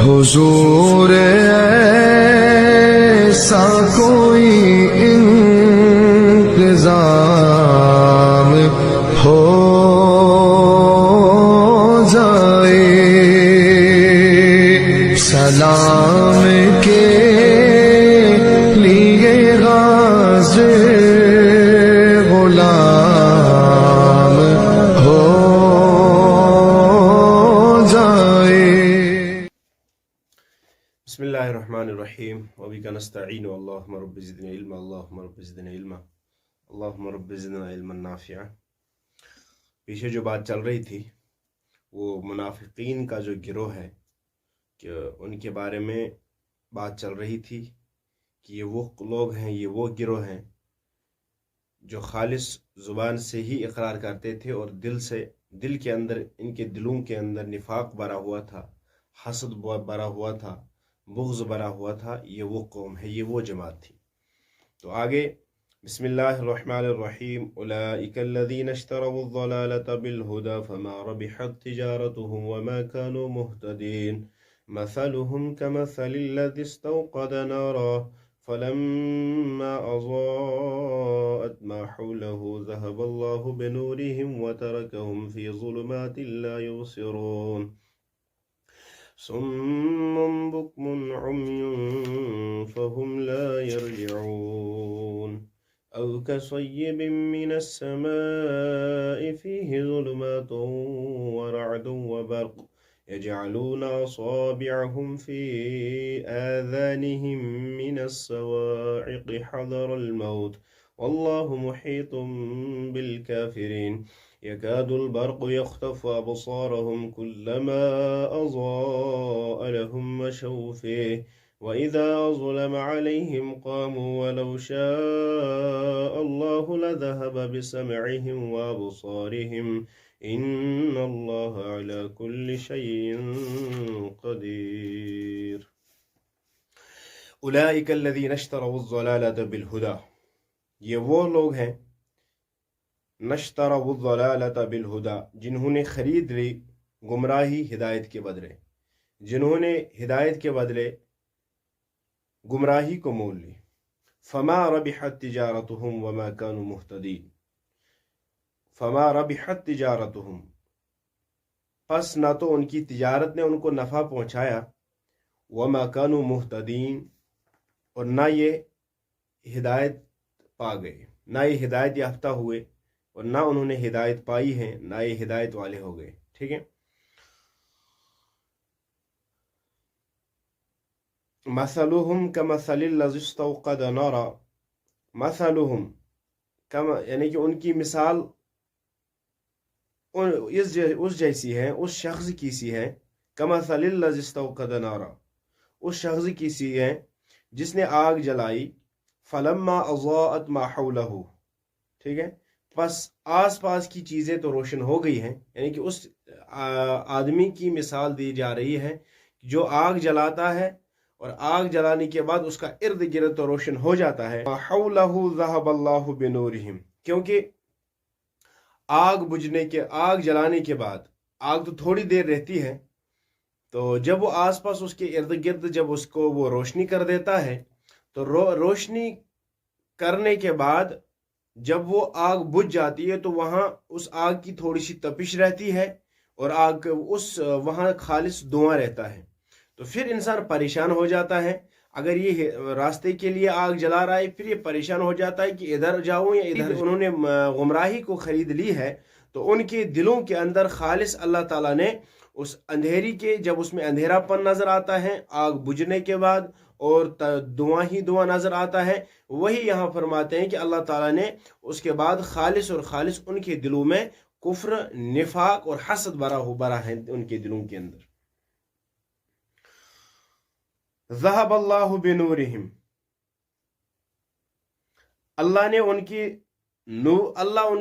حضور ایسا کوئی انتظام ہو جائے، سلام کے لیے غازی غلام ہو جائے۔ بسم اللہ الرحمن الرحیم وبک نستعین اللہم رب زدنا علما اللہم رب زدنا علما اللہم رب زدنا علما نافعا۔ پیچھے جو بات چل رہی تھی وہ منافقین کا جو گروہ ہے کہ ان کے بارے میں بات چل رہی تھی کہ یہ وہ لوگ ہیں، یہ وہ گروہ ہیں جو خالص زبان سے ہی اقرار کرتے تھے اور دل کے اندر، ان کے دلوں کے اندر نفاق بھرا ہوا تھا، حسد بھرا ہوا تھا، بغض بھرا ہوا تھا۔ یہ وہ قوم ہے، یہ وہ جماعت تھی۔ تو آگے بسم اللہ الرحمن الرحیم اولئک الذین اشتروا الضلالۃ بالہدی فما ربحت تجارتهم وما كانوا مهتدین مثلهم كمثل الذي استوقد نارا فلما أضاءت ما حوله ذهب الله بنورهم وتركهم في ظلمات لا يبصرون صم بكم عمي فهم لا يرجعون أو كصيب من السماء فيه ظلمات ورعد وبرق يجعلون أصابعهم في آذانهم من الصواعق حذر الموت والله محيط بالكافرين يكاد البرق يخطف أبصارهم كلما أضاء لهم مشوا فيه وإذا أظلم عليهم قاموا ولو شاء الله لذهب بسمعهم وأبصارهم إن الله على كل شيء قدير أولئك الذين اشتروا الضلالة بالهدى، یہ وہ لوگ ہیں نشتروا الضلالة بالهدى، جنہوں نے خرید لی گمراہی ہدایت کے بدلے، جنہوں نے ہدایت کے بدلے گمراہی کو مول لی۔ فما ربحت تجارتهم وما كانوا مهتدين، فما ربحت تجارتهم، پس نہ تو ان کی تجارت نے ان کو نفع پہنچایا، وما كانوا مهتدين، اور نہ یہ ہدایت پا گئے، نہ یہ ہدایت یافتہ ہوئے، اور نہ انہوں نے ہدایت پائی ہے، نہ یہ ہدایت والے ہو گئے۔ ٹھیک ہے، مثلهم كمثل الذي استوقد نارا، مثلهم یعنی کہ ان کی مثال اس جیسی ہے، اس شخص کی سی ہے، كمثل الذي استوقد نارا، اس شخص کی سی ہے جس نے آگ جلائی، فلما اضاءت ما حوله، ٹھیک ہے، پس آس پاس کی چیزیں تو روشن ہو گئی ہیں، یعنی کہ اس آدمی کی مثال دی جا رہی ہے جو آگ جلاتا ہے اور آگ جلانے کے بعد اس کا ارد گرد تو روشن ہو جاتا ہے، ما حوله ذهب الله بنورهم، کیونکہ آگ جلانے کے بعد آگ تو تھوڑی دیر رہتی ہے، تو جب وہ آس پاس اس کے ارد گرد جب اس کو وہ روشنی کر دیتا ہے تو روشنی کرنے کے بعد جب وہ آگ بجھ جاتی ہے تو وہاں اس آگ کی تھوڑی سی تپش رہتی ہے اور وہاں خالص دھواں رہتا ہے، تو پھر انسان پریشان ہو جاتا ہے۔ اگر یہ راستے کے لیے آگ جلا رہا ہے پھر یہ پریشان ہو جاتا ہے کہ ادھر جاؤں یا ادھر، انہوں نے گمراہی کو خرید لی ہے تو ان کے دلوں کے اندر خالص اللہ تعالیٰ نے اس اندھیری کے، جب اس میں اندھیرا پن نظر آتا ہے آگ بجھنے کے بعد اور دھواں ہی دھواں نظر آتا ہے، وہی یہاں فرماتے ہیں کہ اللہ تعالیٰ نے اس کے بعد خالص اور خالص ان کے دلوں میں کفر، نفاق اور حسد بھرا ہے ان کے دلوں کے اندر۔ ذہب اللہ بنورہم، اللہ نے ان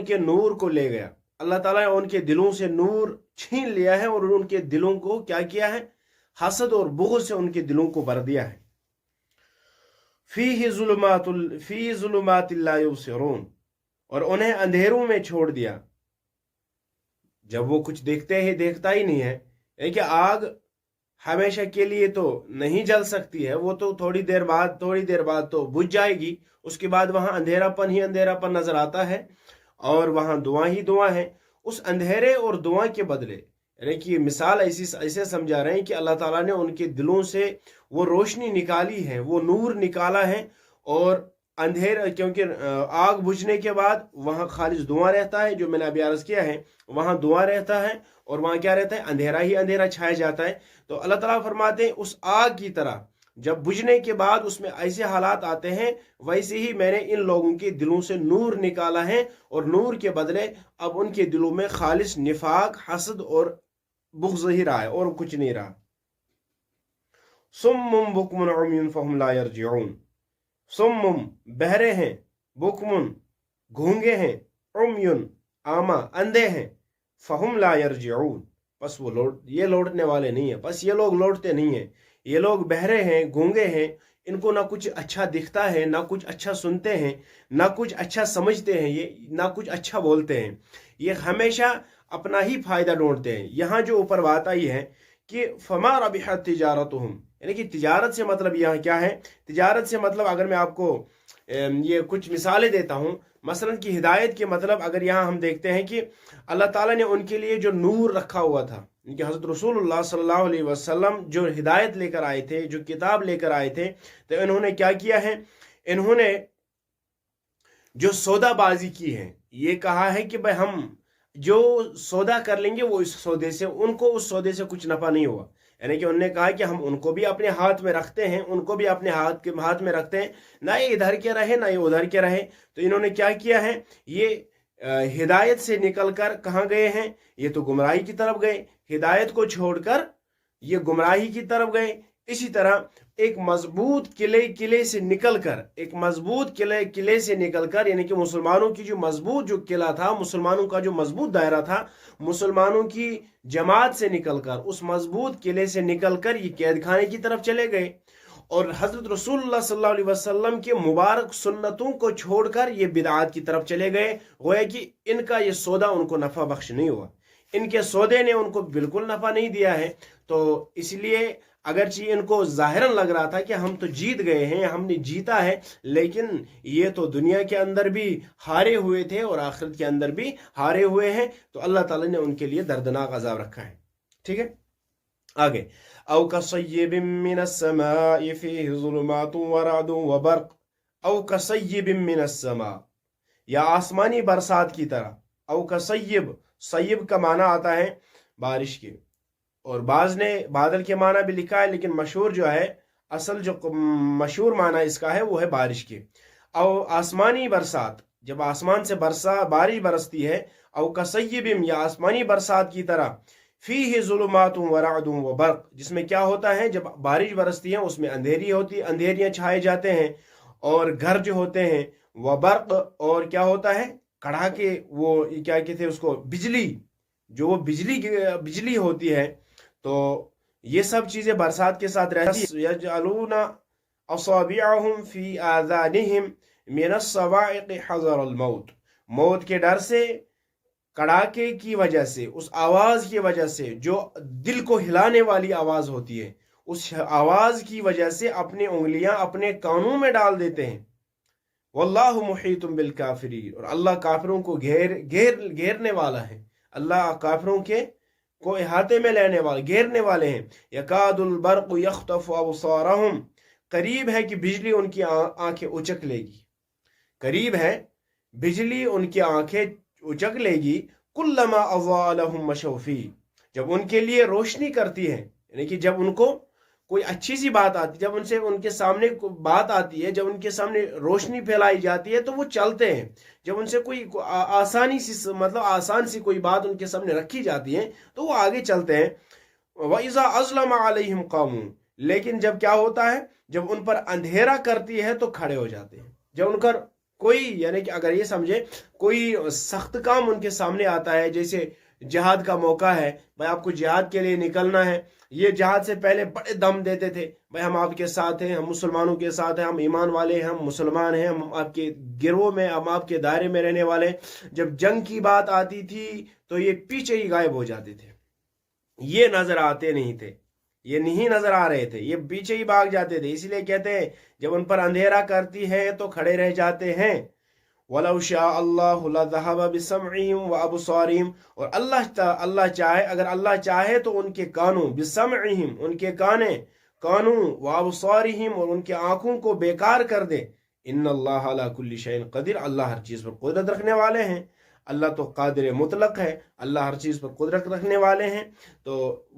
کے نور کو لے گیا، اللہ تعالیٰ نے ان کے دلوں سے نور چھین لیا ہے اور ان کے دلوں کو کیا کیا ہے؟ حسد اور بغض سے ان کے دلوں کو بھر دیا ہے۔ فی ظلمات لا یبصرون، اور انہیں اندھیروں میں چھوڑ دیا، جب وہ کچھ دیکھتا ہی نہیں ہے، یعنی کہ آگ हमेशा के लिए तो नहीं जल सकती है, वो तो थोड़ी देर बाद तो बुझ जाएगी। उसके बाद वहां अंधेरापन ही अंधेरापन नजर आता है और वहां धुआं ही धुआं है। उस अंधेरे और धुआं के बदले, यानी कि मिसाल ऐसे समझा रहे हैं कि अल्लाह ताला ने उनके दिलों से वो रोशनी निकाली है, वो नूर निकाला है। और अंधेर, क्योंकि आग बुझने के बाद वहां खालिस धुआं रहता है, जो मैंने अभी अर्ज किया है, वहां धुआं रहता है और वहां क्या रहता है, अंधेरा ही अंधेरा छाया जाता है। तो अल्लाह ताला फरमाते हैं उस आग की तरह जब बुझने के बाद उसमें ऐसे हालात आते हैं, वैसे ही मैंने इन लोगों के दिलों से नूर निकाला है और नूर के बदले अब उनके दिलों में खालिस निफाक, हसद और बुग़्ज़ ही रहा है और कुछ नहीं रहा। सुम्मुम बुकमुन उम्युन फहुम ला यरजिऊन। सुम्मुम बहरे हैं, बुकमुन गूंगे हैं, उम्युन आमा अंधे हैं, फहुम ला यरजिऊन बस वो ये लौटने वाले नहीं है, बस ये लोग लौटते नहीं है। ये लोग बहरे हैं, गूंगे हैं, इनको ना कुछ अच्छा दिखता है, ना कुछ अच्छा सुनते हैं, ना कुछ अच्छा समझते हैं, ये ना कुछ अच्छा बोलते हैं। ये हमेशा अपना ही फायदा ढूंढते हैं। यहाँ जो ऊपर बात आई है कि फमा रबिहत तिजारतुहुम, यानी कि तिजारत से मतलब यहाँ क्या है? तिजारत से मतलब अगर मैं आपको ये कुछ मिसालें देता हूँ, मसलन की हिदायत के मतलब अगर यहाँ हम देखते हैं कि अल्लाह ताला ने उनके लिए जो नूर रखा हुआ था, इनके हज़रत रसूलुल्लाह सल्लल्लाहु अलैहि वसल्लम जो हिदायत लेकर आए थे, जो किताब लेकर आए थे, तो इन्होंने क्या किया है? इन्होंने जो सौदाबाजी की है, ये कहा है कि भाई हम जो सौदा कर लेंगे वो इस सौदे से, उनको उस सौदे से कुछ नफा नहीं हुआ। यानी कि उन्होंने कहा कि हम उनको भी अपने हाथ में रखते हैं, उनको भी अपने हाथ में रखते हैं, ना ये इधर के रहे ना ये उधर के रहे। तो इन्होंने क्या किया है? ये हिदायत से निकलकर कहाँ गए हैं? ये तो गुमराही की तरफ गए, हिदायत को छोड़कर ये गुमराही की तरफ गए। इसी तरह एक मजबूत किले से निकलकर, एक मजबूत किले से निकलकर, यानी कि मुसलमानों की जो मजबूत जो किला था, मुसलमानों का जो मजबूत दायरा था, मुसलमानों की जमात से निकलकर, उस मजबूत किले से निकलकर ये कैद खाने की तरफ चले गए। और हजरत रसूलुल्लाह सल्लल्लाहु अलैहि वसल्लम के मुबारक सुन्नतों को छोड़कर ये बिदआत की तरफ चले गए। गोया कि इनका ये सौदा उनको नफा बख्श नहीं हुआ, इनके सौदे ने उनको बिल्कुल नफा नहीं दिया है। तो इसलिए अगरचे इनको जाहिरन लग रहा था कि हम तो जीत गए हैं, हमने जीता है, लेकिन ये तो दुनिया के अंदर भी हारे हुए थे और आखिरत के अंदर भी हारे हुए हैं। तो अल्लाह ताला ने उनके लिए दर्दनाक अजाब रखा है। ठीक है, आगे औ कसय्यिबिम मिनस समाइ फीहि ज़ुलुमातुन व रअदुन व बर्क़, औ कसय्यिबिम मिनस समा, या आसमानी बरसात की तरह। औ कसय्यिब, सय्यिब का माना आता है बारिश के, और बाज ने बादल के माना भी लिखा है, लेकिन मशहूर जो है, असल जो मशहूर माना इसका है वो है बारिश के। और आसमानी बरसात, जब आसमान से बारिश बरसती है, और कसय्यिबिम, या आसमानी बरसात की तरह, फीहि ज़ुलुमातुन व रअदुन व बर्क़, जिसमें क्या होता है, जब बारिश बरसती है उसमें अंधेरियां छाए जाते हैं और गरज होते हैं, व बर्क़, और क्या होता है, कड़ाके, वो क्या कहते हैं उसको, बिजली, जो वो बिजली होती है। तो ये सब चीजें बरसात के साथ रहती है। यजअलूना असाबिअहुम फी आज़ानिहिम मिनस सवाइक़ हज़रल मौत, मौत के डर से, कड़ाके की वजह से, उस आवाज की वजह से जो दिल को हिलाने वाली आवाज होती है, उस आवाज की वजह से अपनी उंगलियां अपने कानों में डाल देते हैं। वल्लाहु मुहीतुम बिल काफिरीन, और अल्लाह काफिरों को घेरने वाला है। अल्लाह काफिरों को इहाते में लेने वाले, घेरने वाले हैं। यकादुल बर्क़ु यख्तफु अबसारहुम, करीब है कि बिजली उनकी आंखें उचक लेगी, करीब है बिजली उनकी आंखें उचक लेगी। कुल्लमा अज़ा लहुम मशौ फीह, जब उनके लिए रोशनी करती है, यानी कि जब उनको कोई अच्छी सी बात आती, जब उनके सामने बात आती है, जब उनके सामने रोशनी फैलाई जाती है तो वो चलते हैं। जब उनसे कोई आसानी सी, मतलब आसान सी कोई बात उनके सामने रखी जाती है तो वो आगे चलते हैं। वइज़ा अज़लम अलैहिम क़ामू, लेकिन जब क्या होता है, जब उन पर अंधेरा करती है तो खड़े हो जाते हैं। जब उनका कोई, यानी कि अगर ये समझे, कोई सख्त काम उनके सामने आता है, जैसे जिहाद का मौका है, भाई आपको जिहाद के लिए निकलना है, ये जिहाद से पहले बड़े दम देते थे, भाई हम आपके साथ हैं, हम मुसलमानों के साथ हैं, हम ईमान वाले हैं, हम मुसलमान हैं, हम आपके गिरोह में, हम आपके दायरे में रहने वाले। जब जंग की बात आती थी तो ये पीछे ही गायब हो जाते थे, ये नजर आते नहीं थे। یہ نہیں نظر آ رہے تھے، یہ پیچھے ہی بھاگ جاتے تھے. اسی لیے کہتے ہیں جب ان پر اندھیرا کرتی ہے تو کھڑے رہ جاتے ہیں. وَلَوْ شَاءَ اللَّهُ لَذَهَبَ بِسَمْعِهِمْ وَأَبْصَارِهِمْ، اور اللہ چاہے، اگر اللہ چاہے تو ان کے کانوں، بِسَمْعِهِمْ ان کے کانوں، وَأَبْصَارِهِمْ اور ان کے آنکھوں کو بیکار کر دے. ان اللہ علی کل شیء قدیر، اللہ ہر چیز پر قدرت رکھنے والے ہیں. اللہ تو قادر مطلق ہے، اللہ ہر چیز پر قدرت رکھنے والے ہیں، تو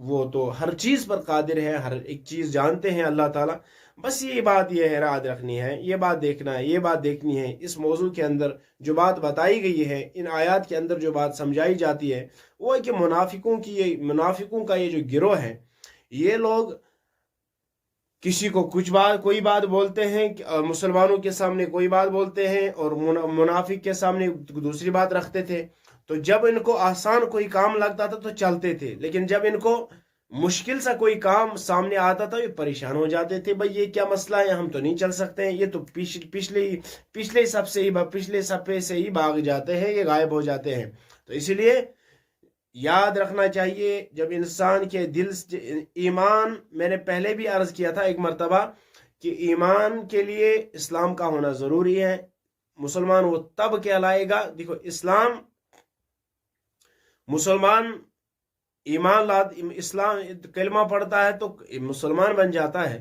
وہ تو ہر چیز پر قادر ہے، ہر ایک چیز جانتے ہیں اللہ تعالیٰ. بس یہ بات یہ ہے یاد رکھنی ہے، یہ بات دیکھنا ہے، یہ بات دیکھنی ہے. اس موضوع کے اندر جو بات بتائی گئی ہے، ان آیات کے اندر جو بات سمجھائی جاتی ہے، وہ ہے کہ منافقوں کا یہ جو گروہ ہے، یہ لوگ کسی کو کوئی بات بولتے ہیں، مسلمانوں کے سامنے کوئی بات بولتے ہیں، اور منافق کے سامنے دوسری بات رکھتے تھے. تو جب ان کو آسان کوئی کام لگتا تھا تو چلتے تھے، لیکن جب ان کو مشکل سا کوئی کام سامنے آتا تھا یہ پریشان ہو جاتے تھے. بھائی یہ کیا مسئلہ ہے، ہم تو نہیں چل سکتے ہیں، یہ تو پچھلے صفحے سے ہی بھاگ جاتے ہیں، یہ غائب ہو جاتے ہیں. تو اسی لیے یاد رکھنا چاہیے جب انسان کے دل سے ایمان، میں نے پہلے بھی عرض کیا تھا ایک مرتبہ کہ ایمان کے لیے اسلام کا ہونا ضروری ہے. مسلمان وہ تب کہلائے گا، دیکھو مسلمان اسلام کلمہ پڑھتا ہے تو مسلمان بن جاتا ہے.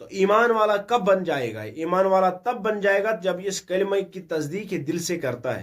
تو ایمان والا کب بن جائے گا؟ ایمان والا تب بن جائے گا جب اس کلمہ کی تصدیق دل سے کرتا ہے.